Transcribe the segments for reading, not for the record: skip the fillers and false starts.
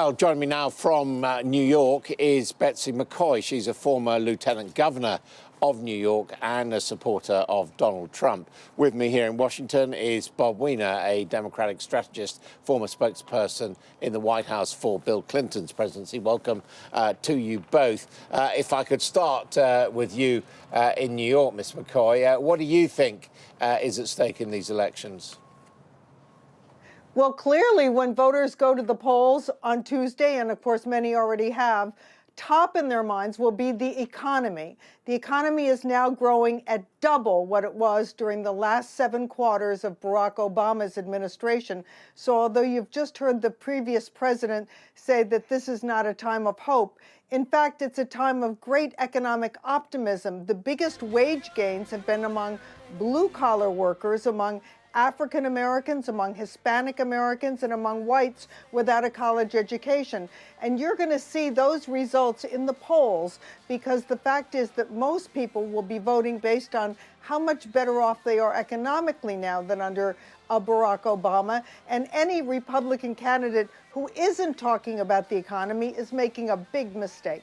Well, joining me now from New York is Betsy McCoy. She's a former lieutenant governor of New York and a supporter of Donald Trump. With me here in Washington is Bob Weiner, a Democratic strategist, former spokesperson in the White House for Bill Clinton's presidency. Welcome to you both. If I could start with you in New York, Ms. McCoy, what do you think is at stake in these elections? Well, clearly, when voters go to the polls on Tuesday, and of course many already have, top in their minds will be the economy. The economy is now growing at double what it was during the last 7 quarters of Barack Obama's administration. So although you've just heard the previous president say that this is not a time of hope, in fact, it's a time of great economic optimism. The biggest wage gains have been among blue-collar workers, among African Americans, among Hispanic Americans, and among whites without a college education. And you're going to see those results in the polls, because the fact is that most people will be voting based on how much better off they are economically now than under Barack Obama. And any Republican candidate who isn't talking about the economy is making a big mistake.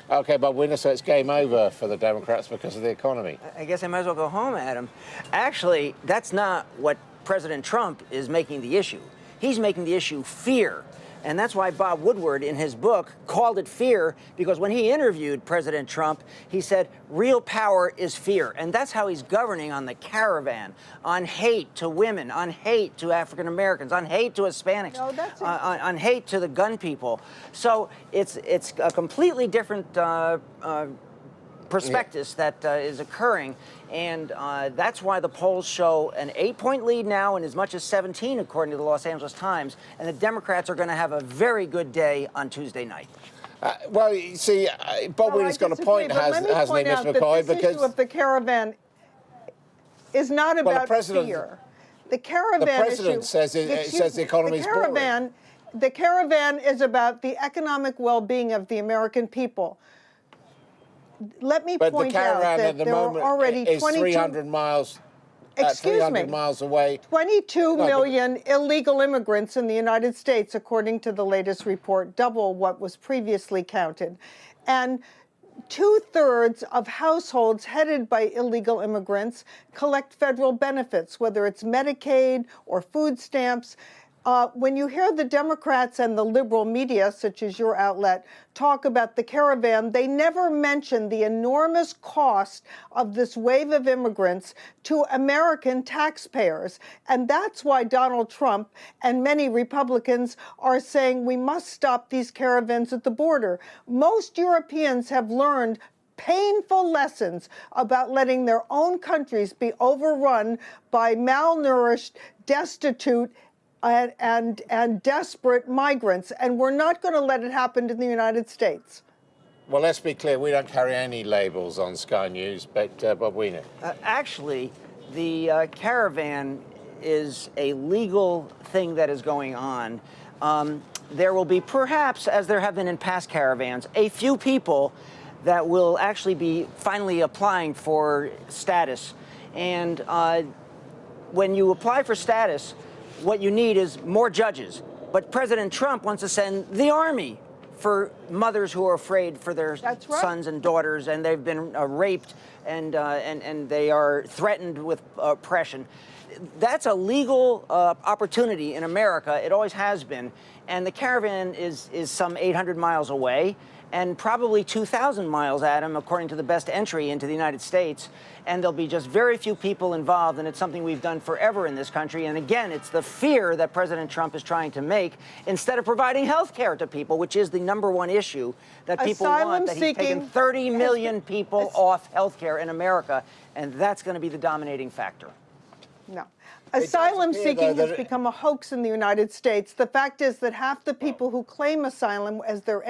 OK, Bob Weiner, so it's game over for the Democrats because of the economy. I guess I might as well go home, Adam. Actually, that's not what President Trump is making the issue. He's making the issue fear. And that's why Bob Woodward, in his book, called it fear, because when he interviewed President Trump, he said, real power is fear. And that's how he's governing on the caravan, on hate to women, on hate to African Americans, on hate to Hispanics, on hate to the gun people. So it's a completely different prospectus that is occurring, and that's why the polls show an 8-point lead now, and as much as 17, according to the Los Angeles Times, and the Democrats are going to have a very good day on Tuesday night. Well, you see, Bob Weiner's got a point, hasn't he, Ms. McCoy? Because issue of the caravan is not about fear. The caravan the president says the economy is boring. The caravan is about the economic well-being of the American people. Let me point out that there are already 300 miles. Excuse me, miles away. 22 million illegal immigrants in the United States, according to the latest report, double what was previously counted. And 2/3 of households headed by illegal immigrants collect federal benefits, whether it's Medicaid or food stamps. When you hear the Democrats and the liberal media, such as your outlet, talk about the caravan, they never mention the enormous cost of this wave of immigrants to American taxpayers. And that's why Donald Trump and many Republicans are saying we must stop these caravans at the border. Most Europeans have learned painful lessons about letting their own countries be overrun by malnourished, destitute, and desperate migrants, and we're not going to let it happen to the United States. Well, let's be clear, we don't carry any labels on Sky News, but Bob Weiner. Actually, the caravan is a legal thing that is going on. There will be perhaps, as there have been in past caravans, a few people that will actually be finally applying for status. And when you apply for status, what you need is more judges. But President Trump wants to send the army for mothers who are afraid for their sons and daughters, and they've been raped, and they are threatened with oppression. That's a legal opportunity in America. It always has been. And the caravan is some 800 miles away, and probably 2,000 miles, Adam, according to the best entry into the United States. And there'll be just very few people involved, and it's something we've done forever in this country. And again, it's the fear that President Trump is trying to make, instead of providing health care to people, which is the #1 issue that people want, that he's taken 30 million people off health care in America, and that's going to be the dominating factor. No. Asylum seeking has become a hoax in the United States. The fact is that half the people who claim asylum as they're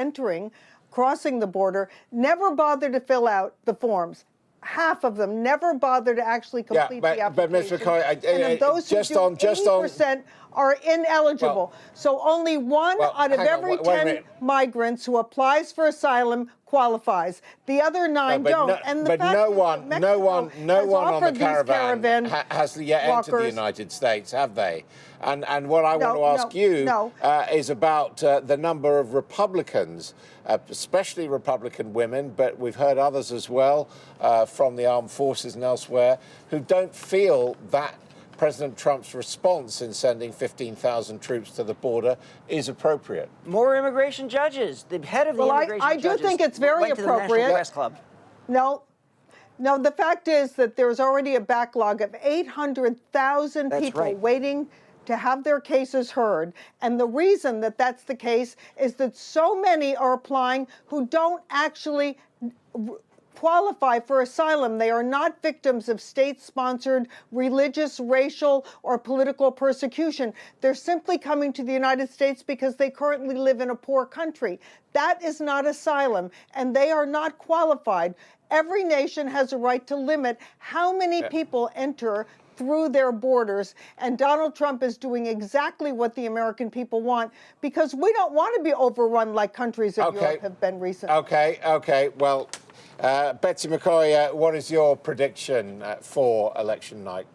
crossing the border, never bother to fill out the forms. Half of them never bother to actually complete the application. But Ms. McCoy, and of those who do, 80% are ineligible. So only one out of every 10 migrants who applies for asylum qualifies. The other 9 don't. And the but fact no is one, that no Mexico one has on the offered these caravan has yet entered the walkers- United States, have they? And what I want to ask No, you no. is about the number of Republicans, especially Republican women, but we've heard others as well from the armed forces and elsewhere, who don't feel that President Trump's response in sending 15,000 troops to the border is appropriate. More immigration judges. The head of the immigration I do judges think it's very went to the National appropriate. Press Club. No. No, the fact is that there's already a backlog of 800,000 That's people right. waiting to have their cases heard. And the reason that that's the case is that so many are applying who don't actually qualify for asylum. They are not victims of state-sponsored religious, racial, or political persecution. They're simply coming to the United States because they currently live in a poor country. That is not asylum, and they are not qualified. Every nation has a right to limit how many people enter through their borders, and Donald Trump is doing exactly what the American people want, because we don't want to be overrun like countries of Europe have been recently. Okay. Well, Betsy McCoy, what is your prediction for election night?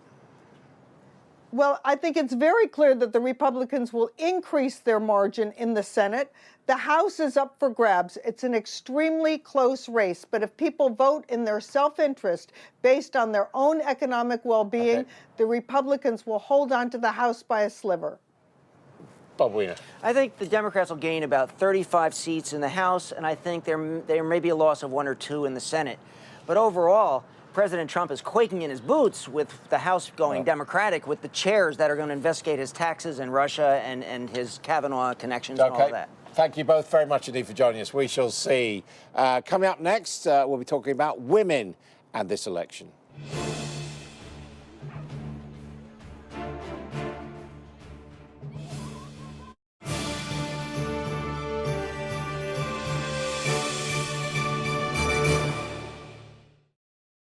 Well, I think it's very clear that the Republicans will increase their margin in the Senate. The House is up for grabs. It's an extremely close race. But if people vote in their self-interest based on their own economic well-being, the Republicans will hold on to the House by a sliver. Bob Weiner. I think the Democrats will gain about 35 seats in the House, and I think there may be a loss of 1 or 2 in the Senate. But overall, President Trump is quaking in his boots with the House going Democratic, with the chairs that are going to investigate his taxes in Russia and his Kavanaugh connections and all of that. Thank you both very much indeed for joining us. We shall see. Coming up next, we'll be talking about women and this election.